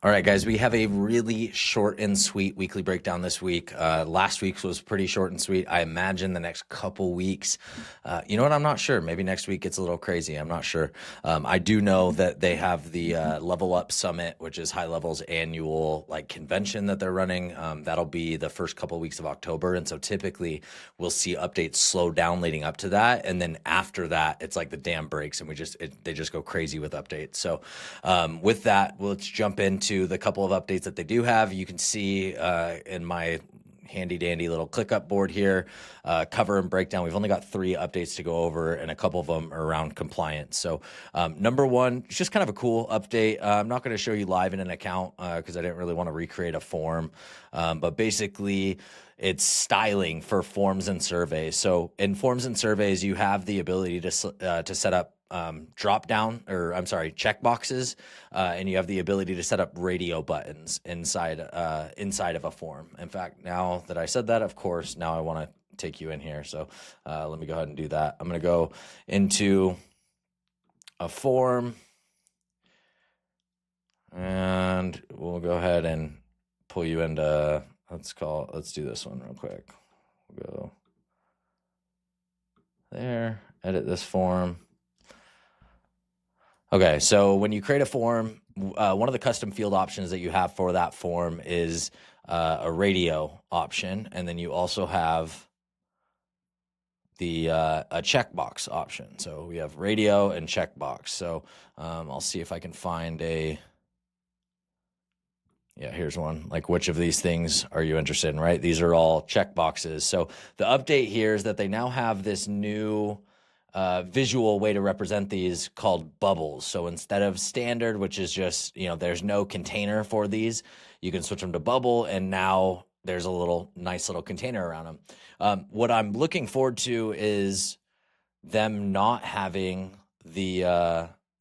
All right, guys, we have a really short and sweet weekly breakdown this week. Last week's was pretty short and sweet. I imagine the next couple weeks, you know what? I'm not sure. Maybe next week gets a little crazy. I'm not sure. I do know that they have the Level Up Summit, which is HighLevel's annual convention that they're running. That'll be the first couple weeks of October, and so typically we'll see updates slow down leading up to that, and then after that, it's like the dam breaks, and they just go crazy with updates. So with that, let's jump into the couple of updates that they do have. You can see in my handy dandy little ClickUp board here, cover and breakdown. We've only got 3 updates to go over, and a couple of them are around compliance. So number one, it's just kind of a cool update. I'm not going to show you live in an account because I didn't really want to recreate a form, but basically it's styling for forms and surveys. So in forms and surveys, you have the ability to set up check boxes, and you have the ability to set up radio buttons inside of a form. In fact, now that I said that, of course, now I want to take you in here. So let me go ahead and do that. I'm going to go into a form, and we'll go ahead and pull you into, let's do this one real quick. We'll go there, edit this form. Okay, so when you create a form, one of the custom field options that you have for that form is a radio option, and then you also have the a checkbox option. So we have radio and checkbox. So I'll see if I can find here's one. Like, which of these things are you interested in, right? These are all checkboxes. So the update here is that they now have this new visual way to represent these called bubbles. So instead of standard, which is just, there's no container for these, you can switch them to bubble, and now there's a nice little container around them. What I'm looking forward to is them not having the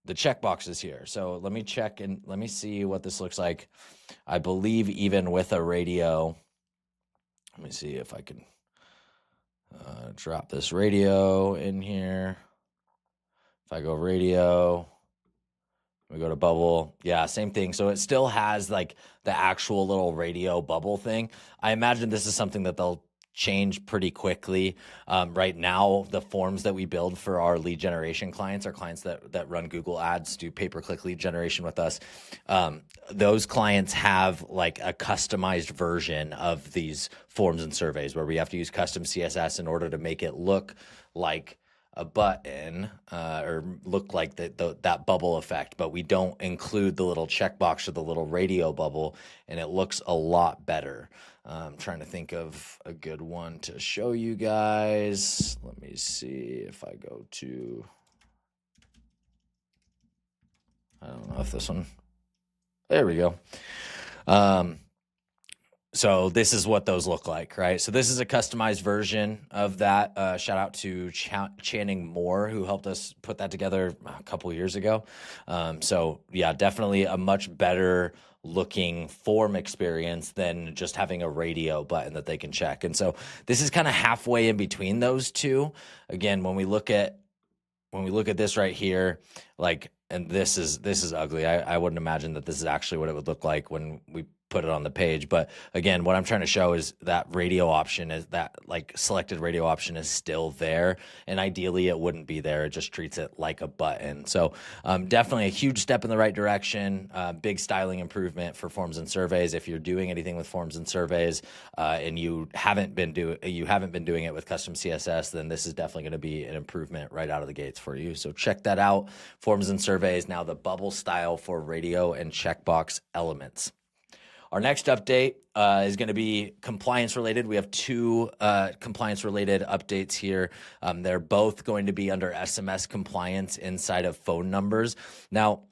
checkboxes here. So let me check and let me see what this looks like. I believe even with a radio, let me see if I can drop this radio in here. If I go radio, we go to bubble. Yeah, same thing. So it still has the actual little radio bubble thing. I imagine this is something that they'll change pretty quickly. Right now, the forms that we build for our lead generation clients, our clients that run Google Ads, do pay-per-click lead generation with us. Those clients have a customized version of these forms and surveys where we have to use custom CSS in order to make it look like a button or look like that bubble effect, but we don't include the little checkbox or the little radio bubble, and it looks a lot better. I'm trying to think of a good one to show you guys. Let me see if I go to, I don't know if this one, there we go. So this is what those look like, right? So this is a customized version of that. Shout out to Channing Moore, who helped us put that together a couple years ago. So yeah, definitely a much better looking form experience than just having a radio button that they can check. And so this is kind of halfway in between those two. Again, when we look at this right here, and this is ugly. I wouldn't imagine that this is actually what it would look like when we put it on the page. But again, what I'm trying to show is that radio option is that selected radio option is still there. And ideally it wouldn't be there. It just treats it like a button. So definitely a huge step in the right direction. Big styling improvement for forms and surveys. If you're doing anything with forms and surveys and you haven't been doing it with custom CSS, then this is definitely going to be an improvement right out of the gates for you. So check that out. Forms and surveys, now the bubble style for radio and checkbox elements. Our next update is going to be compliance related. We have 2 compliance related updates here. They're both going to be under SMS compliance inside of phone numbers. Now,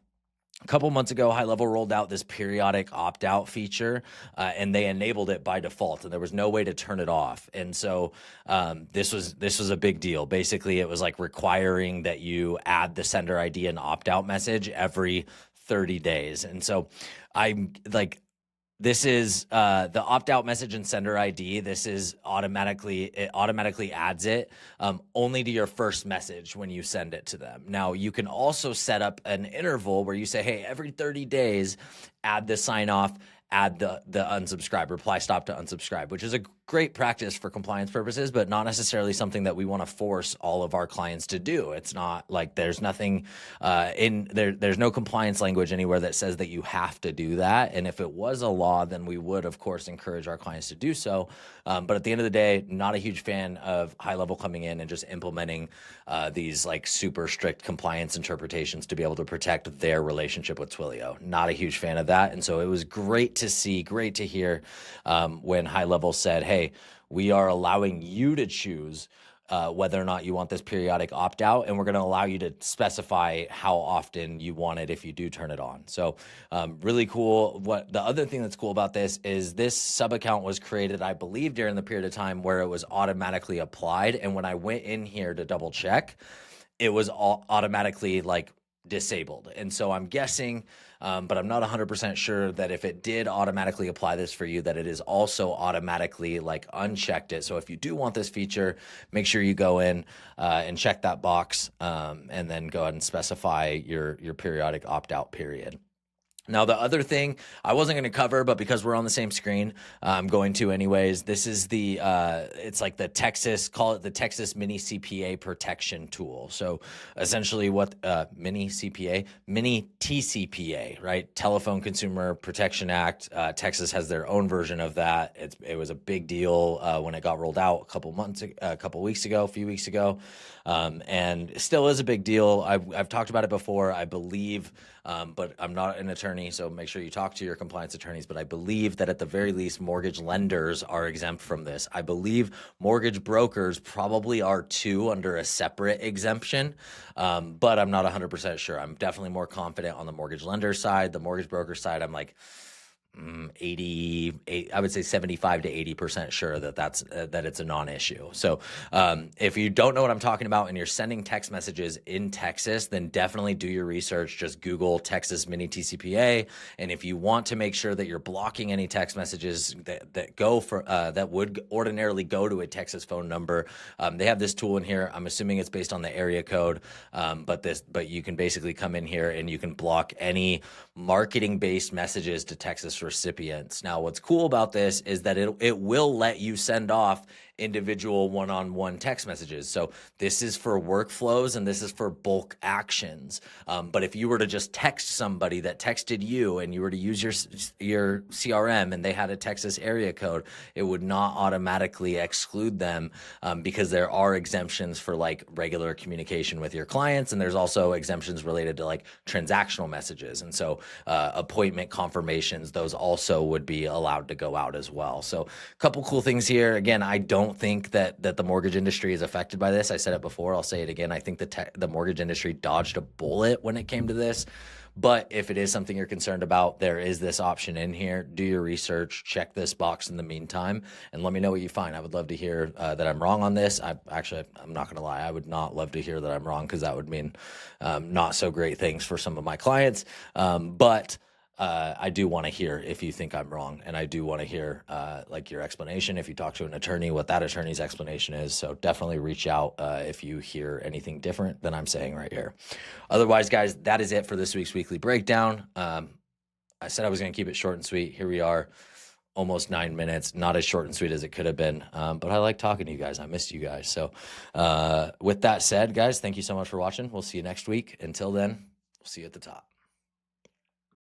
a couple months ago, HighLevel rolled out this periodic opt-out feature, and they enabled it by default, and there was no way to turn it off. And so this was a big deal. Basically, it was requiring that you add the sender ID and opt-out message every 30 days. And so I'm this is the opt-out message and sender ID. This is it automatically adds it only to your first message when you send it to them. Now, you can also set up an interval where you say, hey, every 30 days, add the sign off, add the unsubscribe, reply stop to unsubscribe, which is a great practice for compliance purposes, but not necessarily something that we want to force all of our clients to do. It's not like there's nothing there's no compliance language anywhere that says that you have to do that. And if it was a law, then we would, of course, encourage our clients to do so. But at the end of the day, not a huge fan of HighLevel coming in and just implementing these like super strict compliance interpretations to be able to protect their relationship with Twilio. Not a huge fan of that. And so it was great to see, great to hear when HighLevel said, hey, we are allowing you to choose whether or not you want this periodic opt-out, and we're going to allow you to specify how often you want it if you do turn it on. So really cool. What the other thing that's cool about this is this sub-account was created, I believe, during the period of time where it was automatically applied. And when I went in here to double check, it was all automatically like disabled. And so I'm guessing, but I'm not 100% sure that if it did automatically apply this for you, that it is also automatically like unchecked it. So if you do want this feature, make sure you go in and check that box and then go ahead and specify your periodic opt-out period. Now, the other thing I wasn't going to cover, but because we're on the same screen, I'm going to anyways. This is the, it's like the call it the Texas Mini-CPA protection tool. So essentially what Mini-TCPA, right? Telephone Consumer Protection Act. Texas has their own version of that. It was a big deal when it got rolled out a few weeks ago. And still is a big deal. I've talked about it before, I believe, but I'm not an attorney, so make sure you talk to your compliance attorneys. But I believe that at the very least, mortgage lenders are exempt from this. I believe mortgage brokers probably are too under a separate exemption, but I'm not 100% sure. I'm definitely more confident on the mortgage lender side. The mortgage broker side, I'm like 75 to 80% sure that it's a non-issue. So if you don't know what I'm talking about and you're sending text messages in Texas, then definitely do your research. Just Google Texas Mini-TCPA. And if you want to make sure that you're blocking any text messages that would ordinarily go to a Texas phone number, they have this tool in here. I'm assuming it's based on the area code, but you can basically come in here and you can block any marketing-based messages to Texas recipients. Now, what's cool about this is that it will let you send off individual one-on-one text messages. So this is for workflows and this is for bulk actions. But if you were to just text somebody that texted you and you were to use your CRM and they had a Texas area code, it would not automatically exclude them because there are exemptions for like regular communication with your clients. And there's also exemptions related to like transactional messages. And so appointment confirmations, those also would be allowed to go out as well. So a couple cool things here. Again, I don't think that the mortgage industry is affected by this. I said it before, I'll say it again. I think the mortgage industry dodged a bullet when it came to this. But if it is something you're concerned about, there is this option in here. Do your research, check this box in the meantime, and let me know what you find. I would love to hear that I'm wrong on this. I'm not going to lie. I would not love to hear that I'm wrong because that would mean not so great things for some of my clients. But I do want to hear if you think I'm wrong, and I do want to hear like your explanation. If you talk to an attorney, what that attorney's explanation is. So definitely reach out if you hear anything different than I'm saying right here. Otherwise, guys, that is it for this week's weekly breakdown. I said I was going to keep it short and sweet. Here we are, almost 9 minutes. Not as short and sweet as it could have been, but I like talking to you guys. I missed you guys. So with that said, guys, thank you so much for watching. We'll see you next week. Until then, we'll see you at the top.